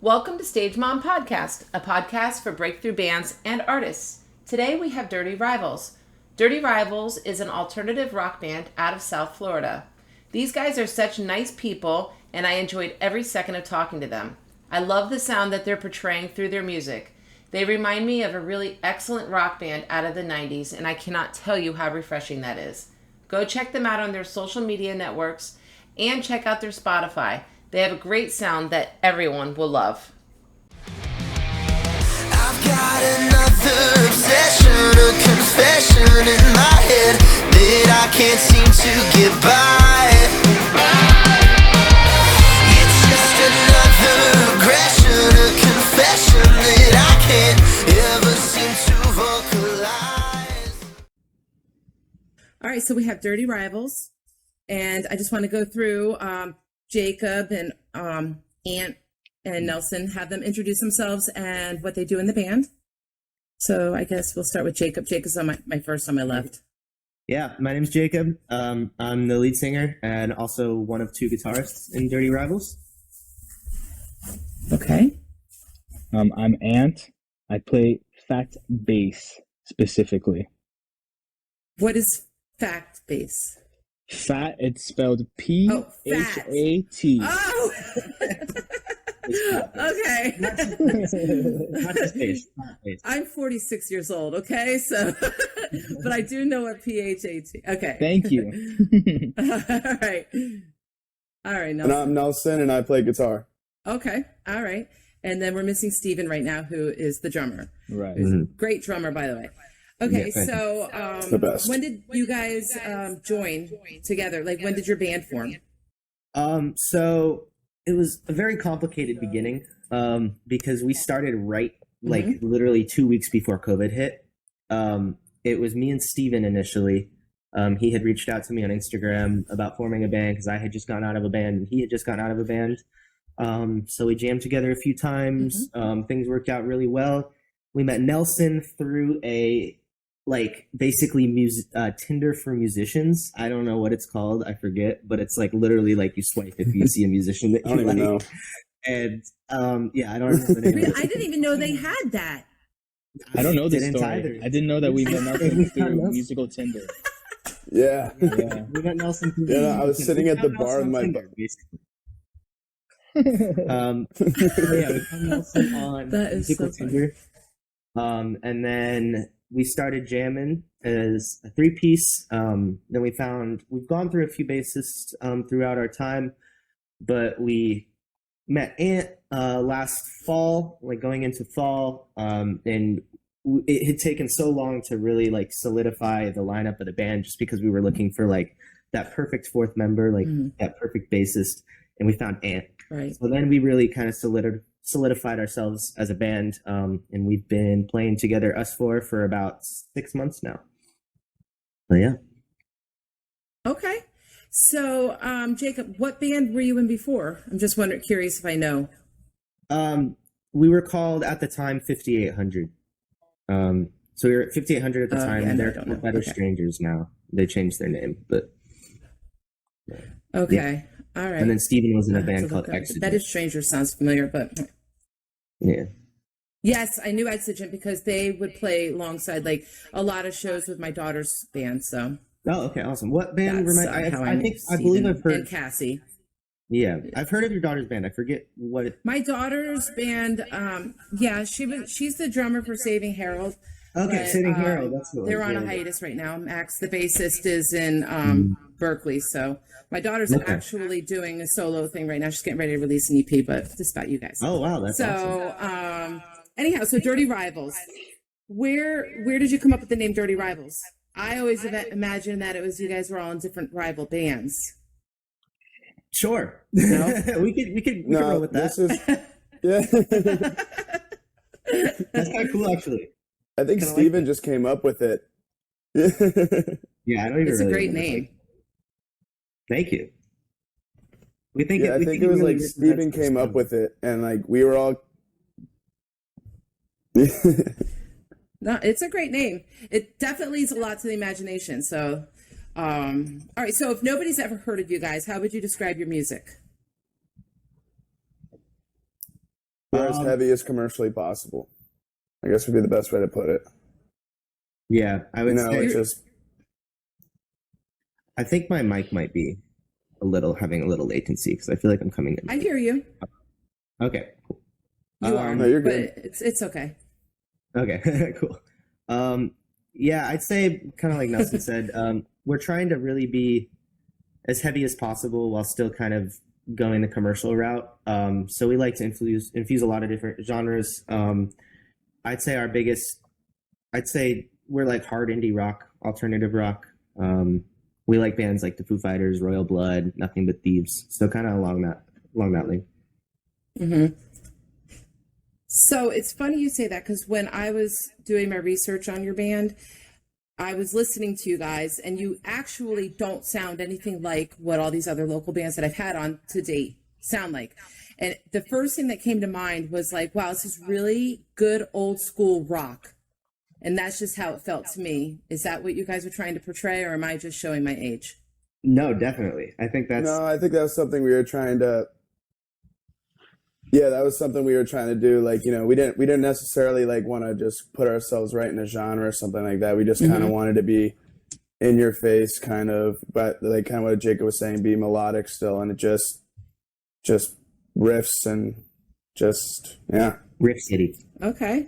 Welcome to Stage Mom Podcast, a podcast for breakthrough bands and artists. Today we have Dirty Rivals. Dirty Rivals is an alternative rock band out of South Florida. These guys are such nice people, and I enjoyed every second of talking to them. I love the sound that they're portraying through their music. They remind me of a really excellent rock band out of the 90s, and I cannot tell you how refreshing that is. Go check them out on their social media networks and check out their Spotify. They have a great sound that everyone will love. I've got another obsession, a confession in my head that I can't seem to get by. It's just another aggression, a confession that I can't ever seem to vocalize. All right, so we have Dirty Rivals, and I just want to go through Jacob and Ant and Nelson, have them introduce themselves and what they do in the band. So I guess we'll start with Jacob. Jacob's on my first on my left. Yeah, my name's Jacob. I'm the lead singer and also one of two guitarists in Dirty Rivals. Okay. I'm Ant. I play Phat Bass specifically. What is Phat Bass? Fat, it's spelled Phat. Oh! Okay. Not just bass. I'm 46 years old, okay? So, but I do know what Phat. Okay. Thank you. All right. All right, Nelson. And I'm Nelson, and I play guitar. Okay. All right. And then we're missing Steven right now, who is the drummer. Right. Who's a great drummer, by the way. Okay, Yeah, so the best. when did you guys join together? Like, when did your band form? So it was a very complicated beginning because we started literally 2 weeks before COVID hit. It was me and Steven initially. He had reached out to me on Instagram about forming a band because I had just gotten out of a band and he had just gotten out of a band. So we jammed together a few times. Things worked out really well. We met Nelson through a basically Tinder for musicians. I don't know what it's called. I forget, but it's literally you swipe if you see a musician that I you don't even know. And yeah, I don't remember the name. I didn't even know they had that. I don't know this Didn't story. either. I didn't know that we met Nelson through musical Tinder. Yeah. Yeah. We met Nelson through Yeah, I was sitting at the bar with my Tinder, basically. Yeah, we found Nelson on That is musical so funny. Tinder. And then we started jamming as a three-piece. Then we've gone through a few bassists throughout our time, but we met Ant last fall, going into fall, and it had taken so long to really solidify the lineup of the band just because we were looking for that perfect fourth member, that perfect bassist, and we found Ant. Right. So then we really kind of solidified ourselves as a band, and we've been playing together, us four, for about 6 months now. So yeah. Okay. So, Jacob, what band were you in before? I'm just curious if I know. We were called at the time 5800. So we were at 5800 at the time, yeah, and no, I they're don't know. Better Okay. Strangers now. They changed their name, but Okay. All right. and then Steven was in a I'll have band to called look up. Exigent. Better Stranger sounds familiar, but Yeah. yes, I knew Exigent because they would play alongside a lot of shows with my daughter's band. So Oh, okay, awesome. What band? that's how I knew think I Steven believe I've and heard. Cassie. Yeah, I've heard of your daughter's band. I forget what it. My daughter's band, she's the drummer for Saving Harold. Okay, but, Saving Harold. That's what they're on a yeah. hiatus right now. Max, the bassist, is in Berkeley. So my daughter's Okay. actually doing a solo thing right now. She's getting ready to release an EP, but just about you guys. Oh wow, that's awesome. So anyhow, so Dirty Rivals. Where did you come up with the name Dirty Rivals? I always imagined that it was you guys were all in different rival bands. Sure. No? we could roll with that. This is yeah. That's kind of cool, actually. I think Kinda Steven just came up with it. Yeah, I don't even. It's a really great remember. name. Thank you. We think. Yeah, I think it was really Steven represents came us. up with it, and we were all. No, it's a great name. It definitely is a lot to the imagination. So, all right. So, if nobody's ever heard of you guys, how would you describe your music? We're as heavy as commercially possible, I guess would be the best way to put it. Yeah, I would say it's just. I think my mic might be having a little latency because I feel like I'm coming in. I hear you. Okay, cool. You are. No, you're good. But it's okay. Okay, cool. Yeah, I'd say kind of like Nelson said, we're trying to really be as heavy as possible while still kind of going the commercial route. So we like to infuse a lot of different genres. I'd say we're like hard indie rock, alternative rock. We like bands like the Foo Fighters, Royal Blood, Nothing But Thieves. So kind of along that lane. Mm-hmm. So it's funny you say that, because when I was doing my research on your band, I was listening to you guys, and you actually don't sound anything like what all these other local bands that I've had on to date sound like. And the first thing that came to mind was like, wow, this is really good old school rock. And that's just how it felt to me. Is that what you guys were trying to portray, or am I just showing my age? No, definitely. I think that was something we were trying to. Yeah, that was something we were trying to do. Like, we didn't necessarily like want to just put ourselves right in a genre or something like that. We just kind of wanted to be in your face, kind of, but like kind of what Jacob was saying, be melodic still, and it just riffs and riff city. Okay.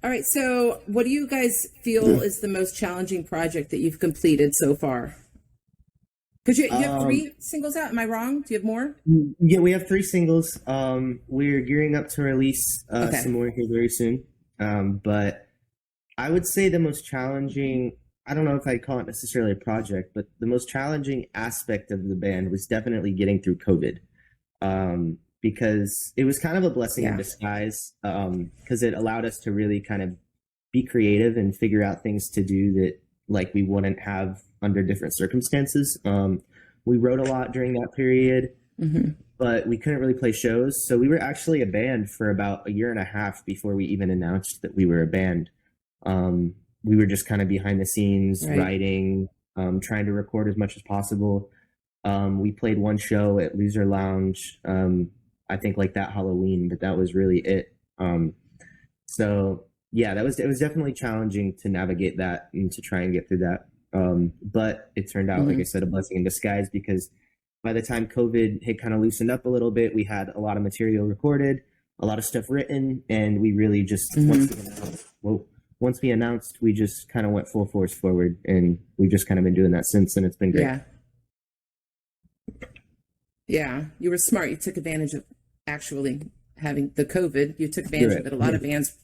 All right. So what do you guys feel is the most challenging project that you've completed so far? Because you have 3 singles out. Am I wrong? Do you have more? Yeah, we have 3 singles. We're gearing up to release some more here very soon. But I would say the most challenging, I don't know if I'd call it necessarily a project, but the most challenging aspect of the band was definitely getting through COVID. Because it was kind of a blessing in disguise, because it allowed us to really kind of be creative and figure out things to do that like we wouldn't have under different circumstances. We wrote a lot during that period, but we couldn't really play shows. So we were actually a band for about a year and a half before we even announced that we were a band. We were just kind of behind the scenes, writing, trying to record as much as possible. We played one show at Loser Lounge, I think like that Halloween, but that was really it. So yeah, it was definitely challenging to navigate that and to try and get through that. But it turned out, like I said, a blessing in disguise, because by the time COVID had kind of loosened up a little bit, we had a lot of material recorded, a lot of stuff written, and we really just, once we announced, we just kind of went full force forward, and we've just kind of been doing that since, and it's been great. Yeah, you were smart. You took advantage of actually having the COVID. You took advantage of it. A lot of bands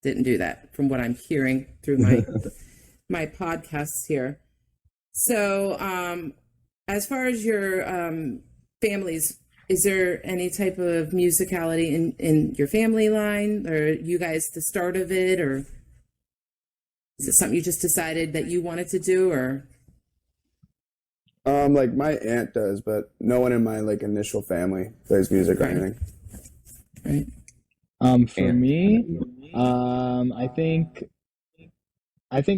didn't do that, from what I'm hearing through my podcasts here. So as far as your families, is there any type of musicality in your family line? Or you guys the start of it? Or is it something you just decided that you wanted to do? Or like my aunt does, but no one in my like initial family plays music or anything. Right. For me, I think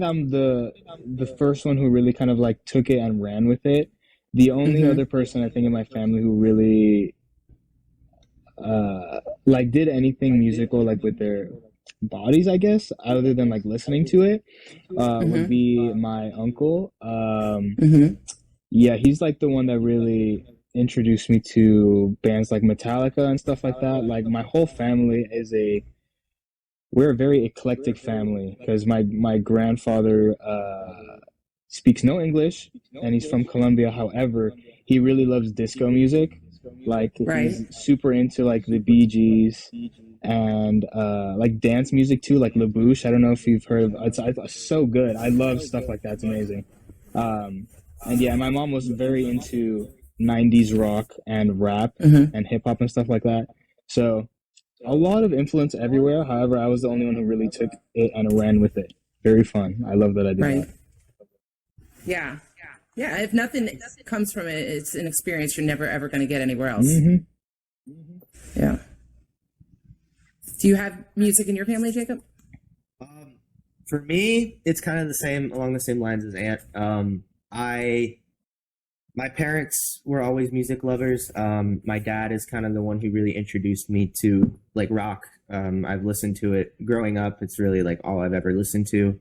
I'm the first one who really kind of like took it and ran with it. The only other person I think in my family who really like did anything musical like with their bodies, I guess, other than like listening to it, would be my uncle. Yeah, he's like the one that really introduced me to bands like Metallica and stuff like that. Like my whole family we're a very eclectic family, because my grandfather speaks no English and he's from Colombia. However, he really loves disco music. Like he's super into like the Bee Gees and like dance music too, like La Bouche. I don't know if you've heard of it. It's so good. I love stuff like that. It's amazing. And yeah, my mom was very into 90s rock and rap and hip hop and stuff like that. So a lot of influence everywhere. However, I was the only one who really took it and ran with it. Very fun. I love that I did that. Yeah. Yeah. If nothing comes from it, it's an experience you're never, ever going to get anywhere else. Yeah. Do you have music in your family, Jacob? For me, it's kind of along the same lines as Aunt. My parents were always music lovers. My dad is kind of the one who really introduced me to like rock. I've listened to it growing up. It's really like all I've ever listened to.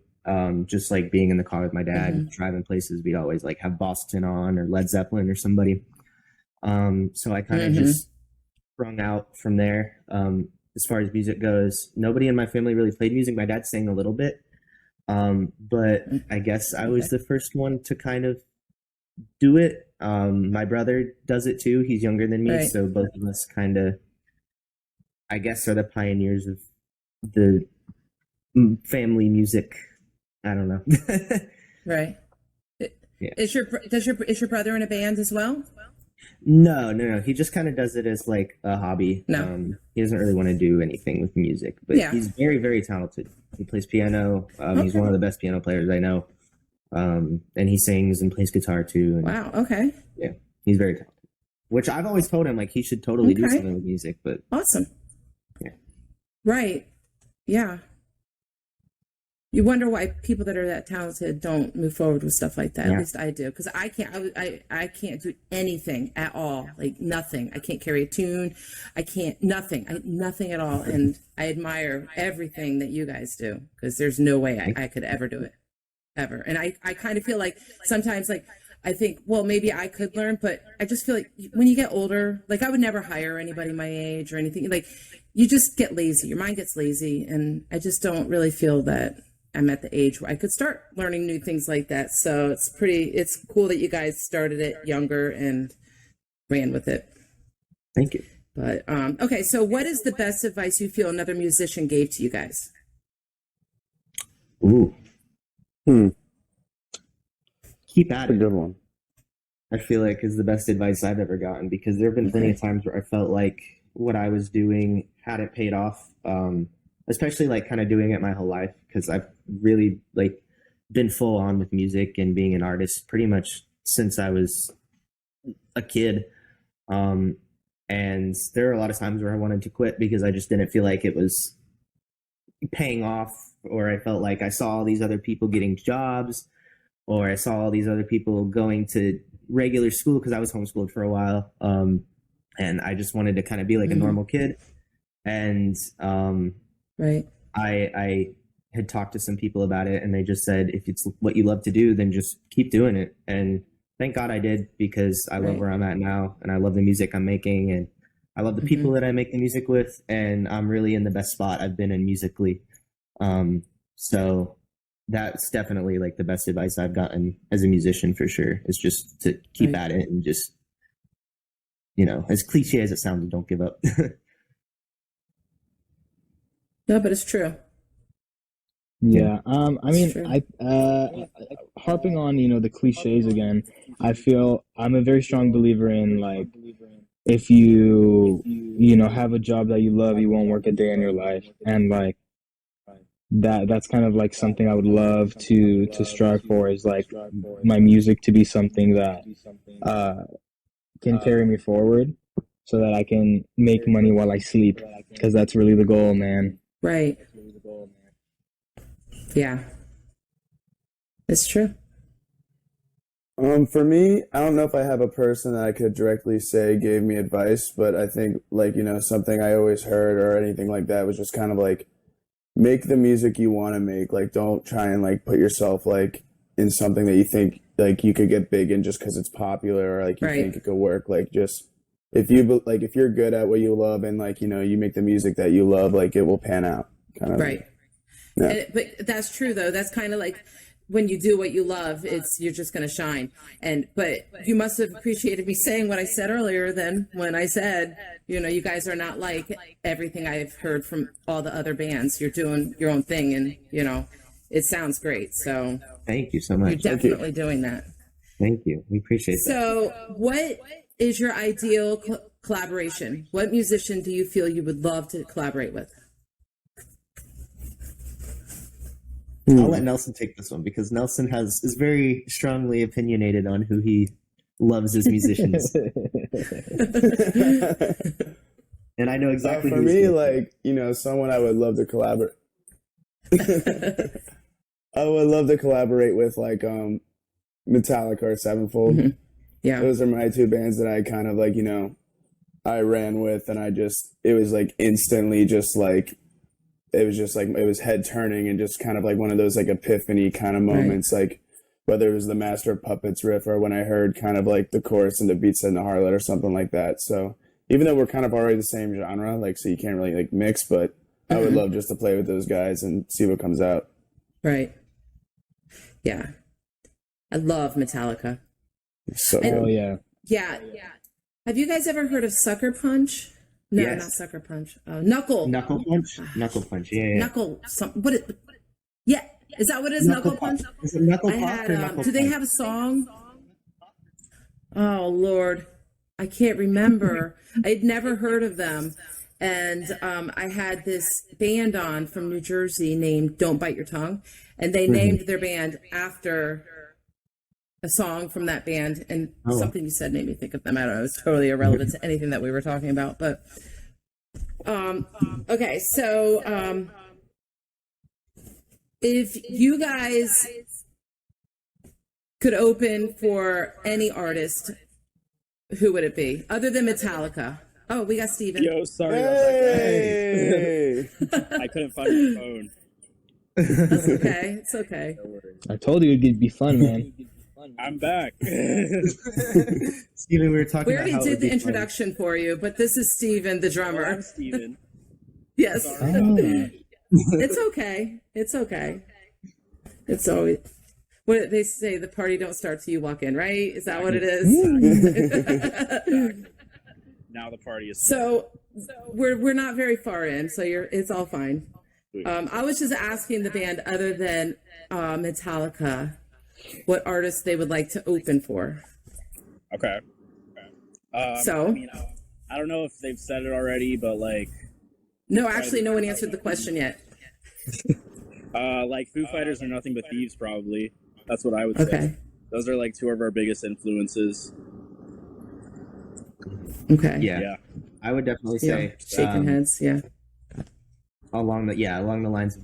Just like being in the car with my dad, driving places, we'd always like have Boston on or Led Zeppelin or somebody. So I kind of just sprung out from there. As far as music goes, nobody in my family really played music. My dad sang a little bit. But I guess I was the first one to kind of do it. My brother does it too. He's younger than me. So both of us kind of, I guess, are the pioneers of the family music. I don't know. Right. Yeah. Is your brother in a band as well? No. He just kind of does it as like a hobby. No. He doesn't really want to do anything with music, but he's very, very talented. He plays piano. He's one of the best piano players I know. And he sings and plays guitar too. And, wow. Okay. Yeah, he's very talented. Which I've always told him like he should totally do something with music. But awesome. Yeah. Right. Yeah. You wonder why people that are that talented don't move forward with stuff like that. At least I do, because I can't do anything at all, like nothing. I can't carry a tune. I can't nothing at all. And I admire everything that you guys do, because there's no way I could ever do it, ever. And I kind of feel like sometimes like I think, well, maybe I could learn, but I just feel like when you get older, like I would never hire anybody my age or anything. Like you just get lazy. Your mind gets lazy, and I just don't really feel that I'm at the age where I could start learning new things like that. So it's cool that you guys started it younger and ran with it. Thank you. But, okay. So what is the best advice you feel another musician gave to you guys? Ooh. Keep at it. Good one. I feel like is the best advice I've ever gotten, because there have been plenty of times where I felt like what I was doing hadn't paid off. Especially like kind of doing it my whole life, because I've really like been full on with music and being an artist pretty much since I was a kid. And there are a lot of times where I wanted to quit because I just didn't feel like it was paying off, or I felt like I saw all these other people getting jobs, or I saw all these other people going to regular school, because I was homeschooled for a while. And I just wanted to kind of be like a normal kid. And right. I had talked to some people about it, and they just said, if it's what you love to do, then just keep doing it. And thank God I did, because I love where I'm at now, and I love the music I'm making, and I love the people that I make the music with, and I'm really in the best spot I've been in musically. So that's definitely like the best advice I've gotten as a musician, for sure, is just to keep at it and just, you know, as cliche as it sounds, don't give up. No, but it's true. Yeah. I mean, harping on, you know, the cliches again, I feel I'm a very strong believer in like, if you know, have a job that you love, you won't work a day in your life. And like that's kind of like something I would love to strive for, is like my music to be something that can carry me forward, so that I can make money while I sleep, because that's really the goal, man. Right. Yeah. It's true. For me, I don't know if I have a person that I could directly say gave me advice, but I think like, you know, something I always heard or anything like that was just kind of like, make the music you want to make. Like, don't try and like put yourself like in something that you think like you could get big in just because it's popular, or like you think it could work. Like, just if you're good at what you love, and like, you know, you make the music that you love, like it will pan out, kind of. Right. Yeah. But that's true though. That's kind of like when you do what you love, you're just going to shine. But you must have appreciated me saying what I said earlier then, when I said, you know, you guys are not like everything I've heard from all the other bands. You're doing your own thing, and you know, it sounds great. So thank you so much. You're definitely doing that. Thank you. We appreciate that. So what is your ideal collaboration? What musician do you feel you would love to collaborate with? I'll let Nelson take this one, because Nelson is very strongly opinionated on who he loves as musicians. And I know exactly for me, like, you know, someone I would love to collaborate. I would love to collaborate with like Metallica or Sevenfold. Yeah. Those are my two bands that I kind of like, I ran with, and it was like instantly just like, it was head turning and just kind of like one of those like epiphany kind of moments, like whether it was the Master of Puppets riff or when I heard kind of like the chorus and the beat said in the Harlot or something like that. So even though we're kind of already the same genre, like, so you can't really like mix, but I would love just to play with those guys and see what comes out. Right. Yeah. I love Metallica. So yeah. Yeah. Have you guys ever heard of Sucker Punch? No, Yes. not Sucker Punch. Knuckle. Knuckle Punch? Knuckle Punch, yeah. Knuckle. Yeah. Is that what it is? Knuckle Punch? Is it Knuckle I Pop had. or Knuckle Do they Punch? have a song? Oh Lord, I can't remember. I'd never heard of them, and I had this band on from New Jersey named Don't Bite Your Tongue, and they named their band after a song from that band, and something you said made me think of them. I don't know. It's totally irrelevant to anything that we were talking about, but okay. So if you guys could open for any artist, who would it be other than Metallica? Oh, we got Steven. Yo, sorry hey! about that. I couldn't find my phone. That's okay. It's okay. I told you it'd be fun, man. I'm back. Steven, we were talking We about already how it did would the be introduction for you, but this is Steven, the drummer. I'm Steven. Yes. Oh. It's okay. It's okay. It's always what they say. The party don't start till you walk in, right? Is that what it is? Now the party is So we're not very far in, so it's all fine. I was just asking the band, other than Metallica, what artists they would like to open for. okay. So I mean, I don't know if they've said it already, but like, no, actually, no one answered the question yet. like Foo Fighters or Nothing But Thieves, probably. That's what I would say. Okay. Those are like two of our biggest influences. Okay. Yeah. I would definitely say Shaking heads. Yeah. along the lines of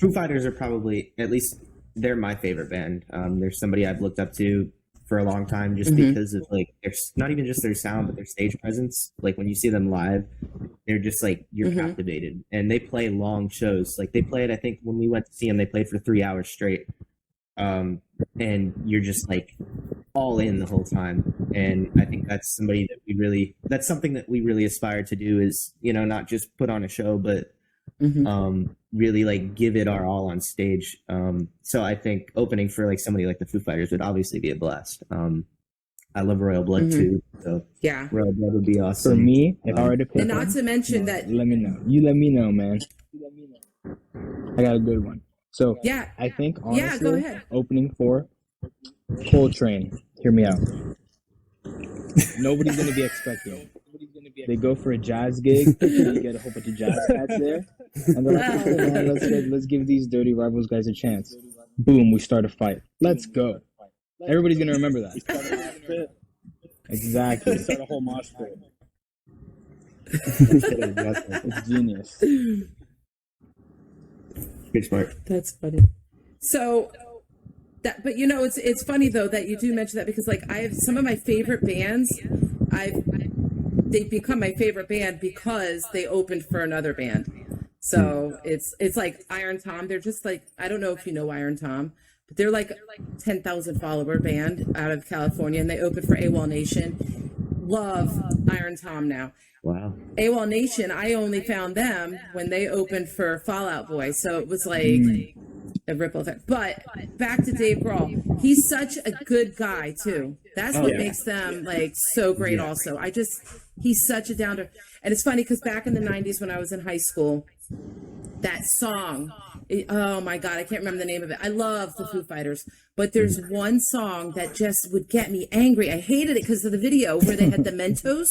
Foo Fighters are probably, at least they're my favorite band. They're somebody I've looked up to for a long time just because of like their, not even just their sound but their stage presence. Like when you see them live, they're just like you're captivated, and they play long shows. Like they played, I think when we went to see them, they played for 3 hours straight, and you're just like all in the whole time. And I think that's something that we really aspire to do, is, you know, not just put on a show but really like give it our all on stage. So I think opening for like somebody like the Foo Fighters would obviously be a blast. I love Royal Blood too, so Yeah. Royal Blood would be awesome. For me, if I were to pick And not one, to mention that. let me know. You let me know, man. I got a good one. So Yeah. I think honestly, Yeah, go ahead. opening for Coltrane. Hear me out. Nobody's gonna be expecting. They go for a jazz gig. You get a whole bunch of jazz cats there, and they're like, "Oh, man, let's give these Dirty Rivals guys a chance." Boom, we start a fight. Let's go. Everybody's gonna remember that. Exactly. Start a whole mosh pit. It's genius. Good smart. That's funny. So that, but you know, it's funny though that you do mention that, because like I have some of my favorite bands, they've become my favorite band because they opened for another band. So it's like Iron Tom. They're just like, I don't know if you know Iron Tom, but they're like 10,000 follower band out of California, and they opened for AWOL Nation. Love Iron Tom now. Wow. AWOL Nation, I only found them when they opened for Fall Out Boy, so it was like a ripple effect. But back to Dave Grohl, he's such a good guy too. That's what makes them like so great. Also, he's such a downer. And it's funny because back in the 90s when I was in high school, that song, oh my God, I can't remember the name of it. I love the Foo Fighters, but there's one song that just would get me angry. I hated it because of the video where they had the Mentos.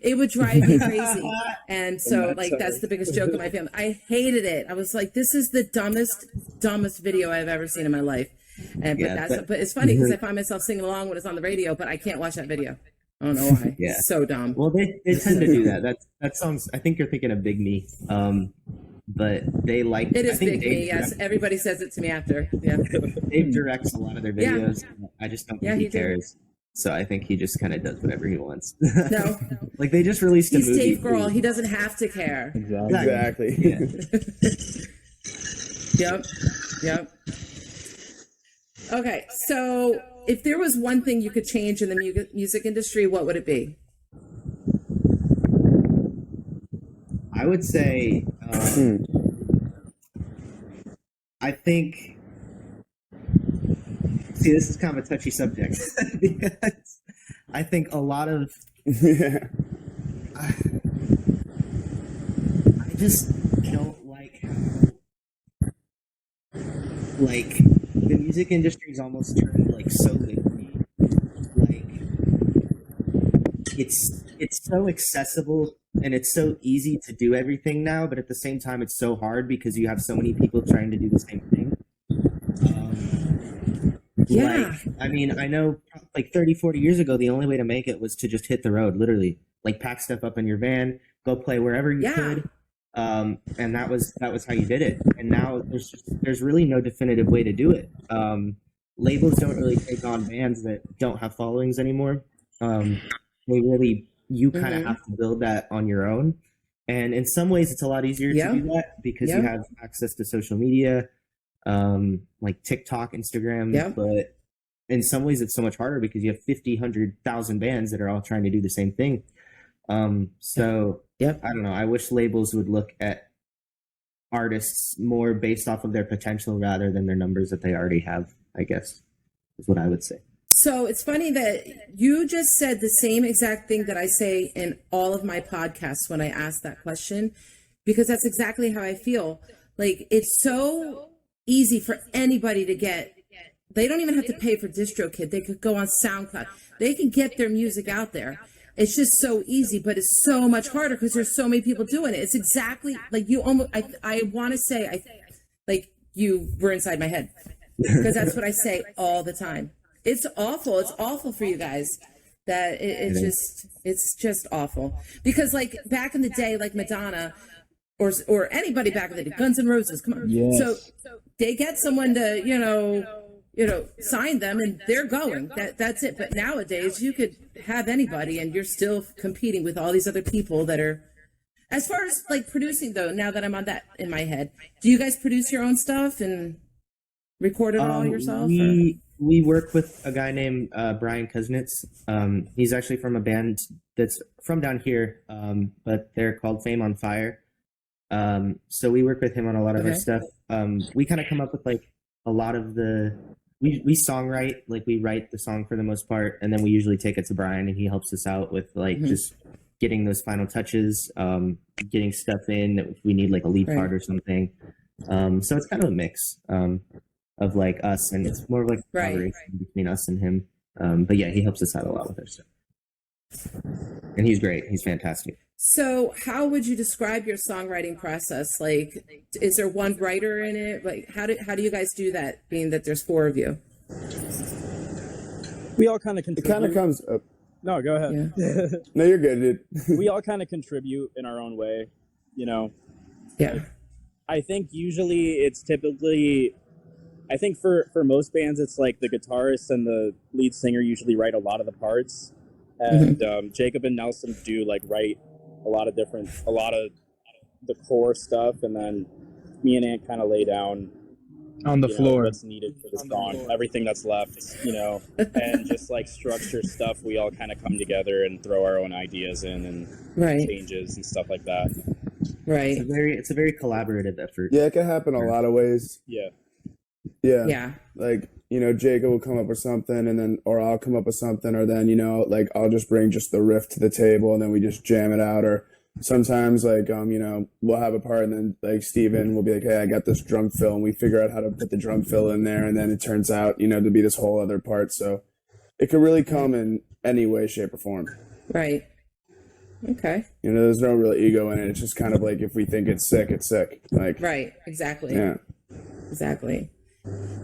It would drive me crazy. And so like, that's the biggest joke of my family. I hated it. I was like, this is the dumbest video I've ever seen in my life. And, but it's funny because I find myself singing along when it's on the radio, but I can't watch that video. I don't know why. Yeah. So dumb. Well, they tend to do that. That sounds. I think you're thinking of Big Me. But they like. It is I think Big Me. Yes, everybody says it to me after. Yeah. Dave directs a lot of their videos. I just don't think he cares. So I think he just kind of does whatever he wants. No. Like they just released a He's movie. Dave Grohl. He doesn't have to care. Exactly. Yeah. Yep. Okay, so if there was one thing you could change in the music industry, what would it be? I would say, I think. See, this is kind of a touchy subject because I think a lot of. Yeah. I just don't like how, like, the music industry is almost turned like so liquid. Like, it's so accessible and it's so easy to do everything now, but at the same time, it's so hard because you have so many people trying to do the same thing. Yeah. Like, I mean, I know like 30, 40 years ago, the only way to make it was to just hit the road, literally. Like pack stuff up in your van, go play wherever you could. And that was how you did it. And now there's really no definitive way to do it. Labels don't really take on bands that don't have followings anymore. You kind of have to build that on your own. And in some ways, it's a lot easier to do that because you have access to social media, like TikTok, Instagram. But in some ways, it's so much harder because you have 50, 100,000 bands that are all trying to do the same thing. I don't know. I wish labels would look at artists more based off of their potential rather than their numbers that they already have, I guess, is what I would say. So it's funny that you just said the same exact thing that I say in all of my podcasts when I ask that question, because that's exactly how I feel. Like, it's so easy for anybody to get. They don't even have to pay for DistroKid. They could go on SoundCloud. They can get their music out there. It's just so easy, but it's so much harder because there's so many people doing it. It's exactly like you almost, I want to say, like you were inside my head because that's what I say all the time. It's awful. It's awful for you guys that it's just awful because like back in the day, like Madonna or anybody back in the day, Guns N' Roses, come on. Yes. So they get someone to, sign them and they're going. That's it. But nowadays you could have anybody and you're still competing with all these other people that are, as far as like producing though, now that I'm on that in my head, do you guys produce your own stuff and record it all yourself? We work with a guy named Brian Kuznets. He's actually from a band that's from down here, but they're called Fame on Fire. So we work with him on a lot of our stuff. We kind of come up with like a lot of we songwrite, like we write the song for the most part, and then we usually take it to Brian and he helps us out with like just getting those final touches, getting stuff in if we need like a lead part or something. So it's kind of a mix of like us, and it's more of like a collaboration between us and him. But yeah, he helps us out a lot with our stuff. And he's great. He's fantastic. So how would you describe your songwriting process? Like, is there one writer in it? Like, how do you guys do that, being that there's 4 of you? We all kind of contribute. It kind of comes up. No, go ahead. Yeah. No, you're good, dude. We all kind of contribute in our own way, Yeah. Like, I think usually it's typically, I think for most bands, it's like the guitarist and the lead singer usually write a lot of the parts. And Jacob and Nelson do like write a lot of the core stuff, and then me and Ant kind of lay down on the floor what's needed for the song, everything that's left, and just like structure stuff. We all kind of come together and throw our own ideas in and changes and stuff like that. Right. It's a very collaborative effort. Yeah, it can happen a lot of ways. Yeah. Like, Jacob will come up with something or I'll come up with something, or then, like I'll just bring just the riff to the table and then we just jam it out. Or sometimes like, we'll have a part and then like Steven will be like, hey, I got this drum fill, and we figure out how to put the drum fill in there. And then it turns out, to be this whole other part. So it could really come in any way, shape or form. Right. Okay. There's no real ego in it. It's just kind of like, if we think it's sick, it's sick. Like, right. Exactly. Yeah. Exactly.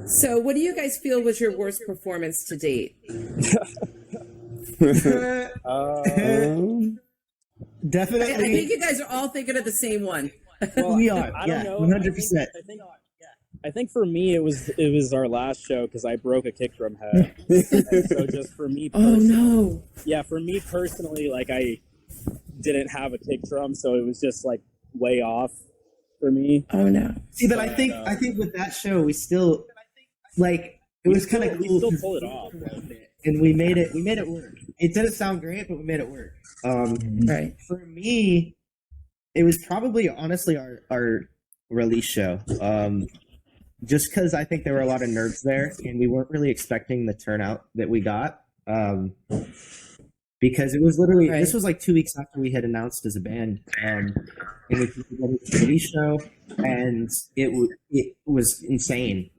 So what do you guys feel was your worst performance to date? Definitely. I think you guys are all thinking of the same one. Well, we are. I don't know. 100%. I think for me it was our last show because I broke a kick drum head. And so just for me no. Yeah, for me personally, like I didn't have a kick drum, so it was just like way off for me. Oh no. See, but I think with that show, we still like it was kind of cool. We still pull it off, and we made it work. It didn't sound great, but we made it work. Right. For me, it was probably honestly our release show. Just because I think there were a lot of nerds there, and we weren't really expecting the turnout that we got. Because it was literally this was like 2 weeks after we had announced as a band, and we put together the release show, and it was insane.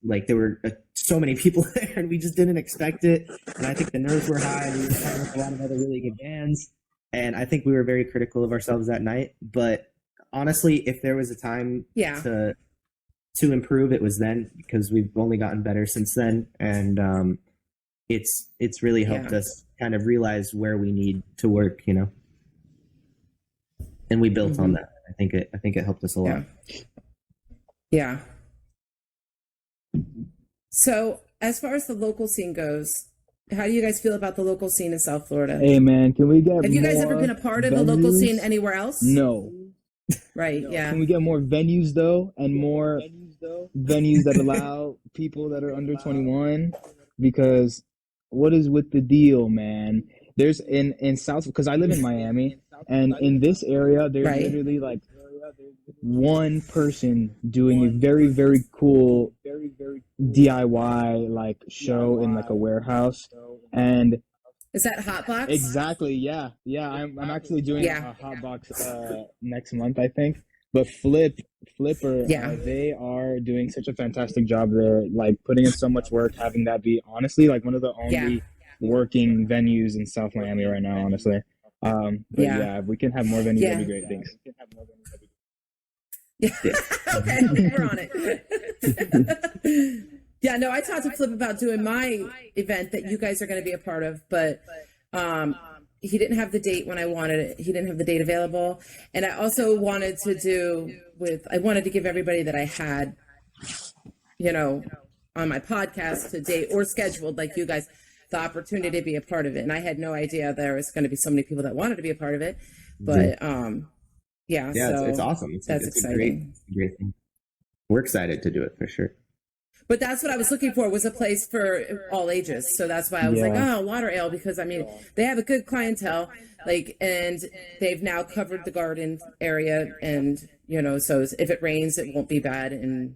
Like there were so many people there, and we just didn't expect it. And I think the nerves were high, and we were playing with a lot of other really good bands. And I think we were very critical of ourselves that night. But honestly, if there was a time to improve, it was then, because we've only gotten better since then, and it's really helped us kind of realize where we need to work, you know. And we built on that. I think it helped us a lot. Yeah. So, as far as the local scene goes, how do you guys feel about the local scene in South Florida? Hey man, can we get Have you guys ever been a part of a local scene anywhere else? No. Right, yeah. Can we get more venues though, and more venues that allow people that are under 21? Because what is with the deal, man? There's in South, because I live in Miami, and in this area there's literally like one person doing a very, very cool DIY like show in like a warehouse. And is that Hotbox? Exactly, yeah. I'm actually doing a Hotbox next month, I think. But Flipper, they are doing such a fantastic job there, like putting in so much work, having that be honestly like one of the only working venues in South Miami right now, honestly. But if we can have more venues, that'd be great. Thanks. Okay, we're on it. Yeah, no, I talked to Flip about doing my event that you guys are going to be a part of, but he didn't have the date when I wanted it. He didn't have the date available. And I also wanted to I wanted to give everybody that I had, you know, on my podcast to date or scheduled, like you guys, the opportunity to be a part of it. And I had no idea there was going to be so many people that wanted to be a part of it. But so it's awesome. It's exciting. A great thing. We're excited to do it for sure. But that's what I was looking for, was a place for all ages. So that's why I was like, oh, Water Ale, because I mean, they have a good clientele, like, and they've now covered the garden area, and you know, so if it rains, it won't be bad. And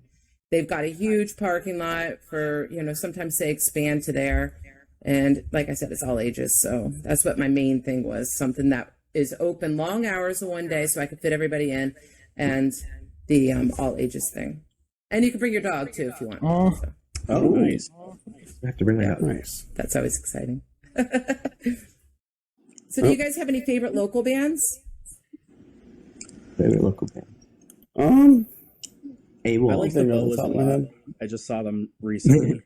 they've got a huge parking lot for, you know, sometimes they expand to there. And like I said, it's all ages. So that's what my main thing was, something that is open long hours of one day so I could fit everybody in, and the all ages thing. And you can bring your dog too if you want. Oh, nice. I have to bring that up. Nice. That's always exciting. So do you guys have any favorite local bands? Favorite local band? I like the Nolas a lot. I just saw them recently.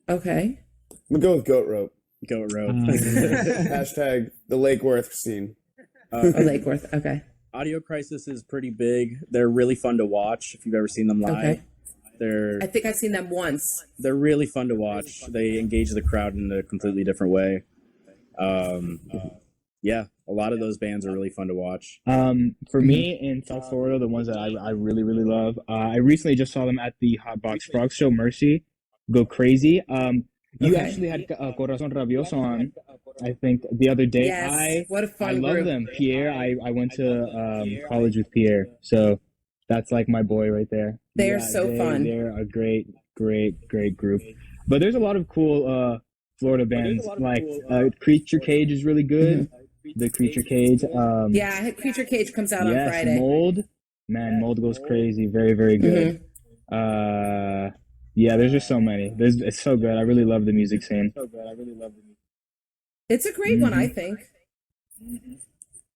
Okay. I'm gonna go with Goat Rope. Goat Rope. Hashtag the Lake Worth scene. Lake Worth. Okay. Audio Crisis is pretty big. They're really fun to watch if you've ever seen them live. Okay. I think I've seen them once. They're really fun to watch. They engage the crowd in a completely different way. A lot of those bands are really fun to watch. For me in South Florida, the ones that I really, really love, I recently just saw them at the Hotbox Frogs show, Mercy. Go crazy. You actually had Corazon Rabioso on, I think, the other day. Yes, what a fun I love group. them. Pierre, I went to college with Pierre, so that's like my boy right there. They're so fun. They're a great group. But there's a lot of cool Florida bands, like Creature Cage is really good. The Creature Cage. Creature Cage comes out on Friday. Mold goes crazy. Very, very good. There's just so many. It's so good. I really love the music scene. It's a great one, I think.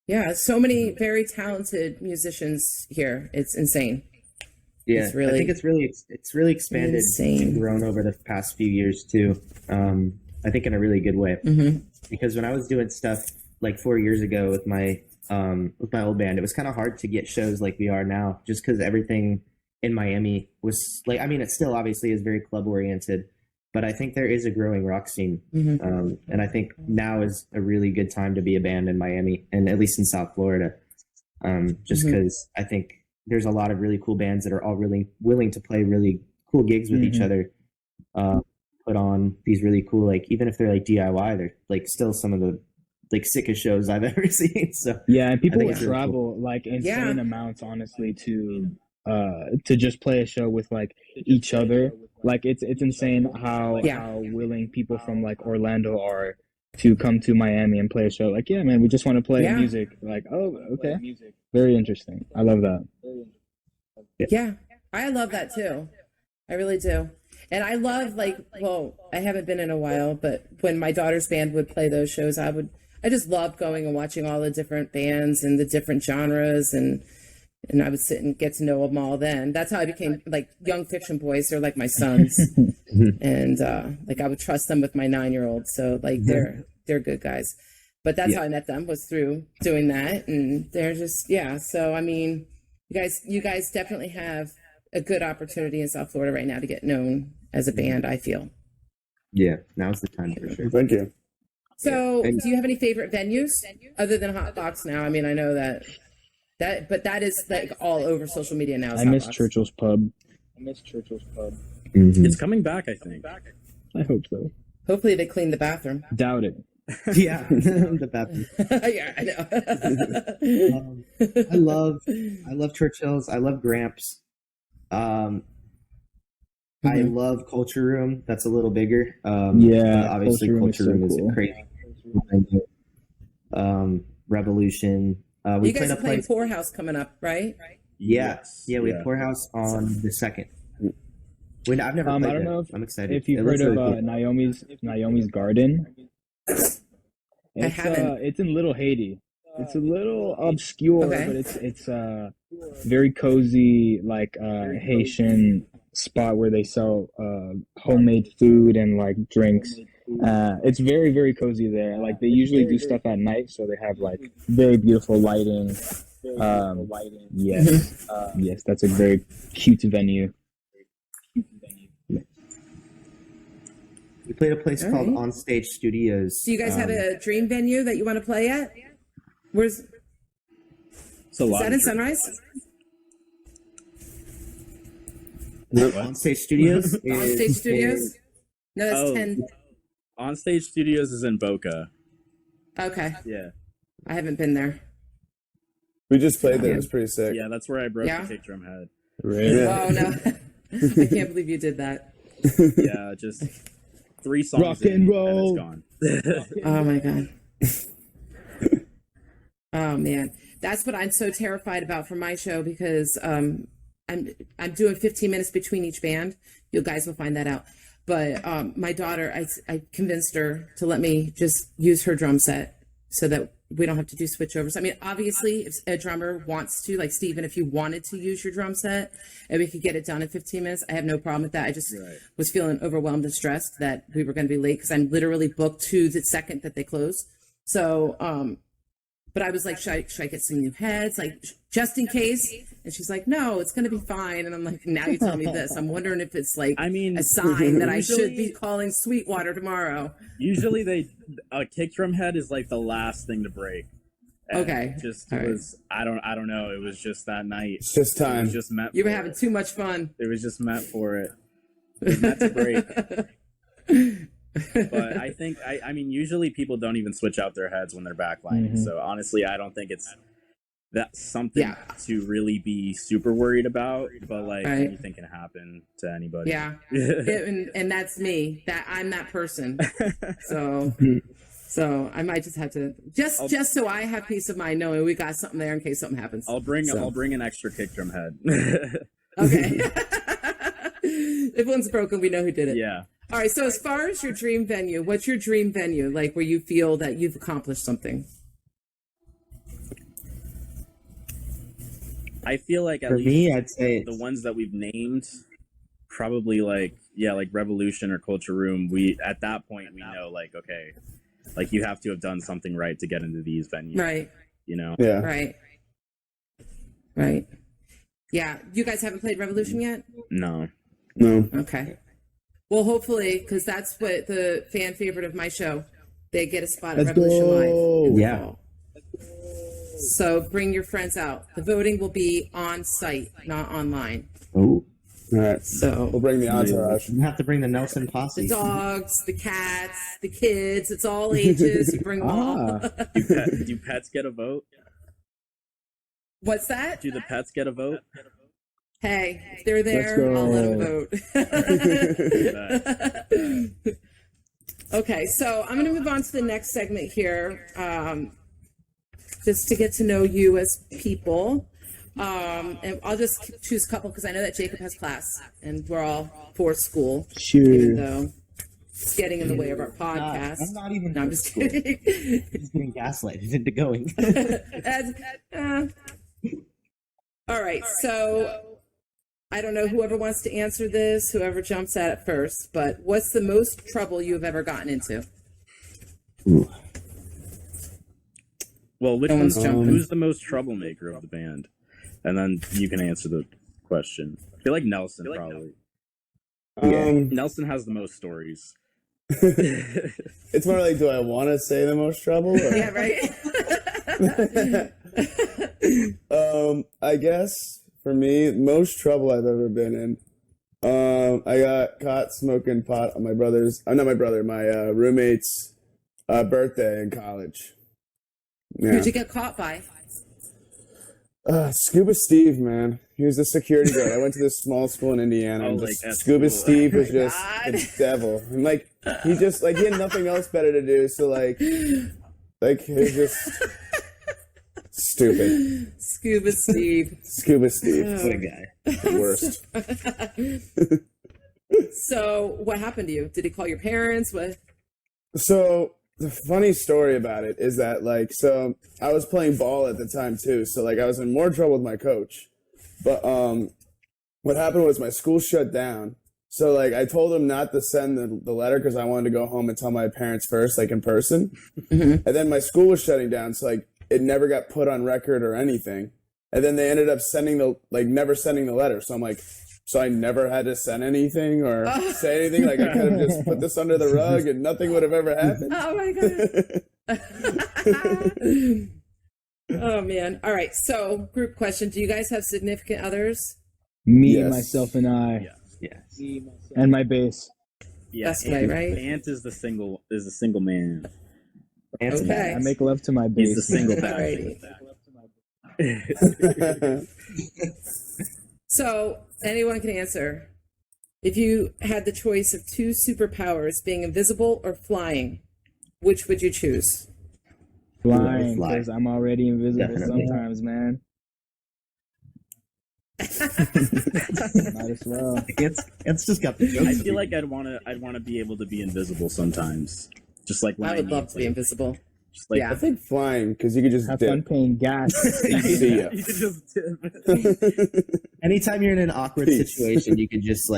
Yeah, so many very talented musicians here. It's insane. Yeah, I think it's really expanded and grown over the past few years too. I think in a really good way. Because when I was doing stuff like 4 years ago with my old band, it was kind of hard to get shows like we are now, just because everything in Miami was like, I mean, it still obviously is very club oriented, but I think there is a growing rock scene. And I think now is a really good time to be a band in Miami, and at least in South Florida. Just because I think there's a lot of really cool bands that are all really willing to play really cool gigs with each other, put on these really cool, like, even if they're like DIY, they're like still some of the like sickest shows I've ever seen. So yeah, and people think would it's really travel like insane amounts, honestly, to just play a show with like each other. Like it's insane how willing people from like Orlando are to come to Miami and play a show. Like, yeah, man, we just want to play music. Like, oh, okay, very interesting. I love that. Yeah, I love that too. I really do. And I love, like, well, I haven't been in a while, but when my daughter's band would play those shows, I just loved going and watching all the different bands and the different genres, and I would sit and get to know them all then. That's how I became, like, Young Fiction Boys. They're like my sons. And, like, I would trust them with my 9-year-old. So, like, they're good guys. But that's how I met them, was through doing that. And they're just, so, I mean, you guys definitely have a good opportunity in South Florida right now to get known as a band, I feel. Yeah, now's the time for sure. Thank you. So, do you have any favorite venues other than Hot Box now? I mean, I know but that is like all over social media now. I miss Churchill's Pub. It's coming back, I think. I hope so. Hopefully they clean the bathroom. Doubt it. Yeah, the bathroom. Yeah, I know. I love Churchill's. I love Gramps. I love Culture Room. That's a little bigger. Culture Obviously Room Culture Room is cool. crazy. Revolution. We You guys played are a playing place. Poorhouse coming up, right? Yeah, we have Poorhouse on the 2nd. I've never played I don't there. know I'm excited. if you've It heard looks of really cool. Naomi's Garden. I haven't. It's in Little Haiti. It's a little obscure, Okay. but it's very cozy, like Haitian spot where they sell homemade food and like drinks. It's very, very cozy there. Like they usually do stuff at night, so they have like very beautiful lighting. Yes, that's a very cute venue. We played a place All called right. Onstage Studios. Do you guys have a dream venue that you want to play at? Is that in Sunrise? Onstage Studios? Onstage Studios? No, that's 10. Onstage Studios is in Boca. Okay. Yeah. I haven't been there. We just played there. It was pretty sick. Yeah, that's where I broke Yeah? the kick drum head. Really? Oh, no. I can't believe you did that. Yeah, just 3 songs Rock and in, roll. and it's gone. Oh, my God. Oh, man. That's what I'm so terrified about for my show, because I'm doing 15 minutes between each band. You guys will find that out. But my daughter, I convinced her to let me just use her drum set so that we don't have to do switchovers. I mean, obviously, if a drummer wants to, like Steven, if you wanted to use your drum set and we could get it done in 15 minutes, I have no problem with that. I just was feeling overwhelmed and stressed that we were going to be late because I'm literally booked to the second that they close. So, but I was like, should I get some new heads, like just in case? And she's like, no, it's going to be fine. And I'm like, now you tell me this. I'm wondering if it's like a sign that I should be calling Sweetwater tomorrow. Usually a kick drum head is like the last thing to break. And Okay. I don't know. It was just that night. It's just It time. was just meant You were for having it. too much fun. It was just meant for it. It was meant to break. But I think, I mean, usually people don't even switch out their heads when they're backlining. So honestly, I don't think that's something to really be super worried about. But like anything can happen to anybody. Yeah. and that's me. I'm that person. So I might just have to just so I have peace of mind knowing we got something there in case something happens. I'll bring an extra kick drum head. Okay. If one's broken, we know who did it. Yeah. All right. So as far as your dream venue, what's your dream venue? Like where you feel that you've accomplished something? I feel like at For least me, I'd say the ones that we've named, probably like Revolution or Culture Room. At that point we know like, okay, like you have to have done something right to get into these venues. Right. You know? Yeah. Right. Yeah. You guys haven't played Revolution yet? No. No. Okay. Well, hopefully, because that's what the fan favorite of my show. They get a spot at Let's Revolution go. Live. In the Yeah. fall. So bring your friends out. The voting will be on site, not online. Oh, All right. So We'll bring the entourage. you have to bring the Nelson the posse. dogs, the cats, the kids, it's all ages. You bring them all. Do pets get a vote? What's that? Do the pets get a vote? Hey, if they're there, go. I'll let them vote. Okay, so I'm going to move on to the next segment here, just to get to know you as people. And I'll just choose a couple because I know that Jacob has class and we're all for school, even though it's getting in the way of our podcast. I'm not even. No, I'm just kidding. He's getting gaslighted into going. All right, so I don't know whoever wants to answer this, whoever jumps at it first, but what's the most trouble you've ever gotten into? Well, which No one's one's jumping. who's the most troublemaker of the band? And then you can answer the question. I feel like Nelson probably. Nelson has the most stories. It's more like, do I want to say the most trouble? Or? Yeah, right? I guess for me, most trouble I've ever been in. I got caught smoking pot on my roommate's birthday in college. Yeah. Who'd you get caught by? Scuba Steve, man. He was a security guard. I went to this small school in Indiana. Oh, And like just, at Scuba school. Steve was Oh my just God. the devil. And he had nothing else better to do. So it was just stupid. Scuba Steve. Scuba Steve, What a guy. the worst. So, what happened to you? Did he call your parents? What? So the funny story about it is that so I was playing ball at the time too. So I was in more trouble with my coach. But what happened was my school shut down. So I told him not to send the letter because I wanted to go home and tell my parents first, in person. Mm-hmm. And then my school was shutting down, so it never got put on record or anything. And then they ended up never sending the letter. So I'm like, so I never had to send anything or say anything. I could have just put this under the rug and nothing would have ever happened. Oh my god. Oh man. All right. So, group question: do you guys have significant others? Me, Yes. myself, and I, Yes. and my bass. Yeah, That's right, right? Ant is the single man. Handsome. Okay. I make love to my bass. He's the single Alrighty. bad. So, anyone can answer. If you had the choice of two superpowers, being invisible or flying, which would you choose? Flying, Fly. because I'm already invisible Definitely. sometimes, man. Might as well. It's just got the I jokes. feel like I'd want to be able to be invisible sometimes. Just like when I would need, love to be invisible. Just like Yeah. I think flying because you could just Have fun dip. paying gas. See ya. You could just dip. Anytime you're in an awkward Peace. situation, you could just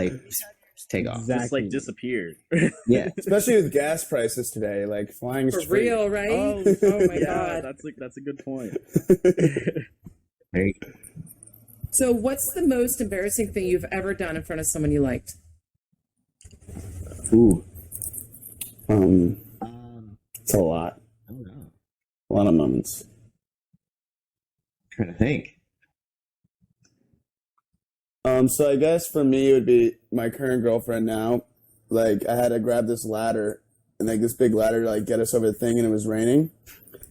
take off. Exactly. Just like disappear. Yeah. Especially with gas prices today, flying is For free. real, right? Oh, Oh my yeah, god. that's a good point. Very So, what's the most embarrassing thing you've ever done in front of someone you liked? Ooh. Um, It's a lot. I don't know. A lot of moments. trying to think. So I guess for me it would be my current girlfriend now. I had to grab this ladder and this big ladder to get us over the thing, and it was raining.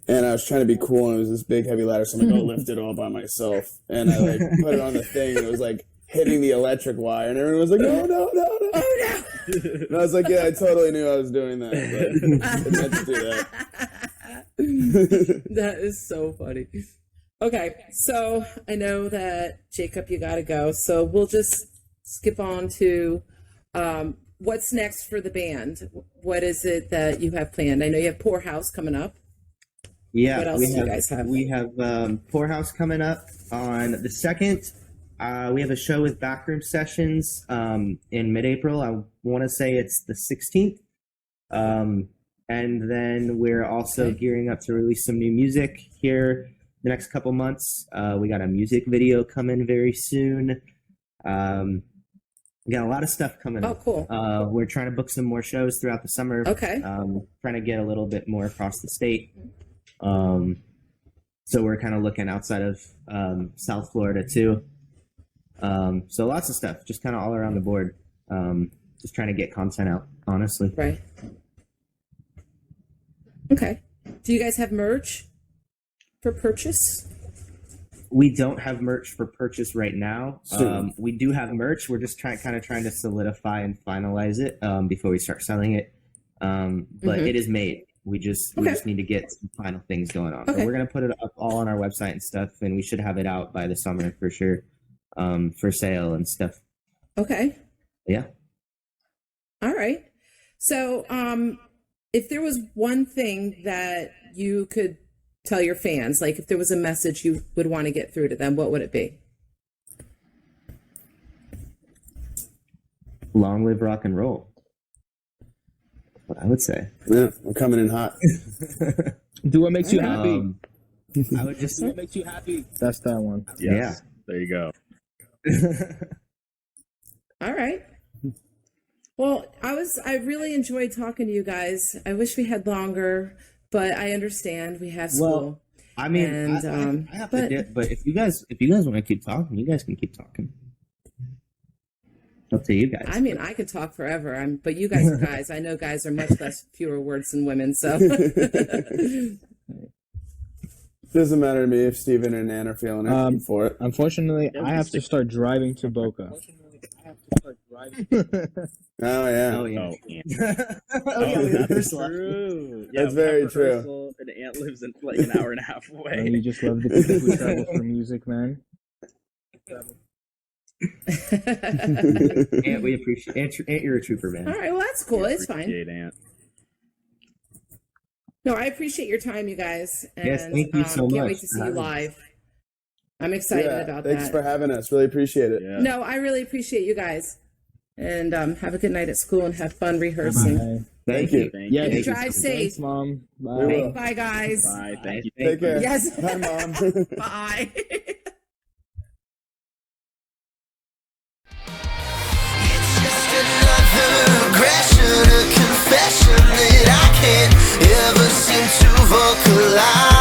And I was trying to be cool, and it was this big heavy ladder, so I'm I'll lift it all by myself. And I put it on the thing, and it was hitting the electric wire, and everyone was like, no, no, no, no. Oh And I was like, yeah, I totally knew I was doing that, but I meant to do that. That is so funny. Okay, so I know that Jacob, you gotta go, so we'll just skip on to what's next for the band. What is it that you have planned? I know you have Poorhouse coming up. Yeah. What else do you guys have? We have Poorhouse coming up on the 2nd. We have a show with Backroom Sessions in mid-April. I want to say it's the 16th. And then we're also gearing up to release some new music here the next couple months. We got a music video coming very soon. We got a lot of stuff coming Oh, up. cool. We're trying to book some more shows throughout the summer. Okay. Trying to get a little bit more across the state. So we're kind of looking outside of South Florida too. So lots of stuff, just kind of all around the board. Just trying to get content out, honestly. Right. Okay. Do you guys have merch for purchase? We don't have merch for purchase right now. Soon. We do have merch. We're just trying to solidify and finalize it before we start selling it. But it is made. We just need to get some final things going on. Okay. So we're gonna put it up all on our website and stuff, and we should have it out by the summer for sure, for sale and stuff. Okay. Yeah. All right. So, if there was one thing that you could tell your fans, like if there was a message you would want to get through to them, what would it be? Long live rock and roll. That's what I would say. Yeah, we're coming in hot. Do what makes you happy. I would just Do what makes you happy. That's that one. Yes. There you go. All right. Well, I really enjoyed talking to you guys. I wish we had longer, but I understand we have school. Well, I mean, And, I have to but if you guys want to keep talking, you guys can keep talking. Up to you guys. I mean, I could talk forever. But you guys are guys. I know guys are much fewer words than women. So Doesn't matter to me if Steven and Ann are feeling it. I'm for it. Unfortunately, I have to start driving to Boca. Oh yeah. Oh yeah. Oh, yeah. That's True. That's very Papa true. Ursel And Aunt lives in like an hour and a half And away. you just love the people who travel for music, man. Aunt, we appreciate Aunt, you're a trooper, man. all right. Well, that's cool. It's fine. Appreciate Aunt. No, I appreciate your time, you guys. And, Yes, thank you so Can't much wait to see for you having us. live. I'm excited about Thanks that. for having us. Really appreciate it. Yeah. No, I really appreciate you guys. And have a good night at school and have fun rehearsing. Bye. Thank you. Thank Yeah, you. Thank you. Drive safe. Thanks, Mom. We Bye. will. Bye, guys. Bye. Thank you. Take care. Yes. Bye, Mom. Bye. Just another aggression, a confession that I can't ever seem to vocalize.